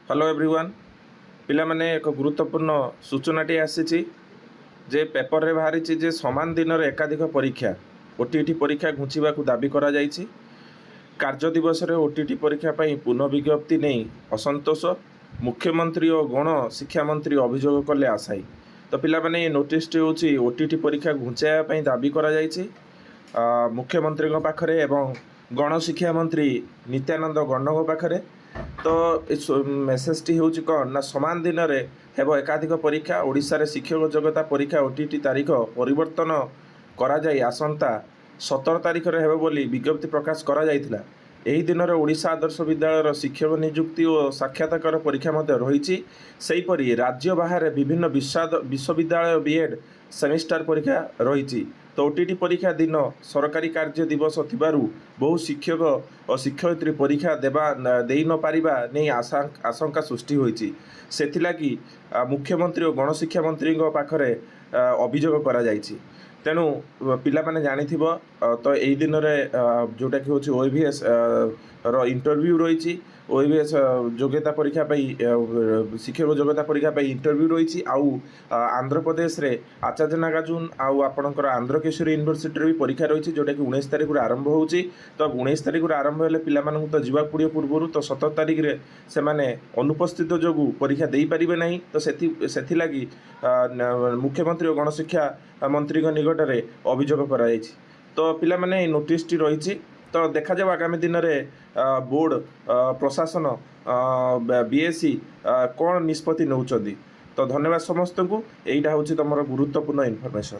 Hello everyone पिला माने एक गुरुत्वपूर्ण सूचनाटी आसी जे पेपर रे बाहरी जे समान दिन एकाधिक परीक्षा ओटीटी परीक्षा घुंचवा दाबी करा जायछि। कार्य दिवस रे ओटीटी परीक्षा पई पुनः विज्ञप्ति नहीं असंतोष मुख्यमंत्री और गण शिक्षा मंत्री अभियोग कले आशायी। तो पिला माने ये नोटिस होची ओटीटी परीक्षा घुंचाया दाबी करा जायछि मुख्यमंत्री पाखरे एवं गण शिक्षा मंत्री नित्यानंद गंड पाखरे। तो मेसेजटी हूँ कौन ना समान दिन में हेब एकाधिक परीक्षा ओडिशा रे शिक्षक योग्यता परीक्षा ओटीटी तारीख परिवर्तन करा जाई आसंता 17 तारीख रे हेब बोली विज्ञप्ति प्रकाश करा जायतिला। एही दिन में ओडिशा आदर्श विद्यालय शिक्षक नियुक्ति और साक्षात्कार परीक्षा रही। सेहीपरि राज्य बाहर विभिन्न विश्वविद्यालय बीएड सेमिस्टर परीक्षा रही। तो ओटीटी परीक्षा दिन सरकारी कार्य दिवस थिबारु बहु शिक्षक और शिक्षयित्री परीक्षा देवा दे न पारिबा नहीं आशंका सृष्टि होईछि। सेथिलागि मुख्यमंत्री और गणशिक्षा मंत्री पाखरे अभियोग करा जायछि। तेणु पिला माने जानिथिबो तो एही दिन रे जोटा कि होछि ओएवीएस रो इंटरव्यू रही। ओएवीएस योग्यता परीक्षा पई शिक्षक योग्यता परीक्षा पई इंटरव्यू रही। आउ आंध्र प्रदेश रे आचार्य नागार्जुन आउ आपणकर आंध्र केशरी यूनिवर्सिटी रे भी परीक्षा रही जोटा कि 19 तारीख रे आरंभ होछि। तो 19 तारीख रे आरंभ हेले पिला मानकु तो जीवा पड़ियो पूर्वरु तो 17 तारीख रे से माने अनुपस्थित जोगु परीक्षा देई परिबे नहीं। तो सेथि लागी मुख्यमंत्री और गणशिक्षा मंत्री निकट में अभियोग करा जायछि। तो पिला माने नोटिस टी रही। तो देखा जाव आगामी दिन में बोर्ड प्रशासन बीएससी कौन निष्पत्ति नौचंदी। तो धन्यवाद समस्त को। यहीटा हूँ तुम गुरुत्वपूर्ण इनफॉरमेशन।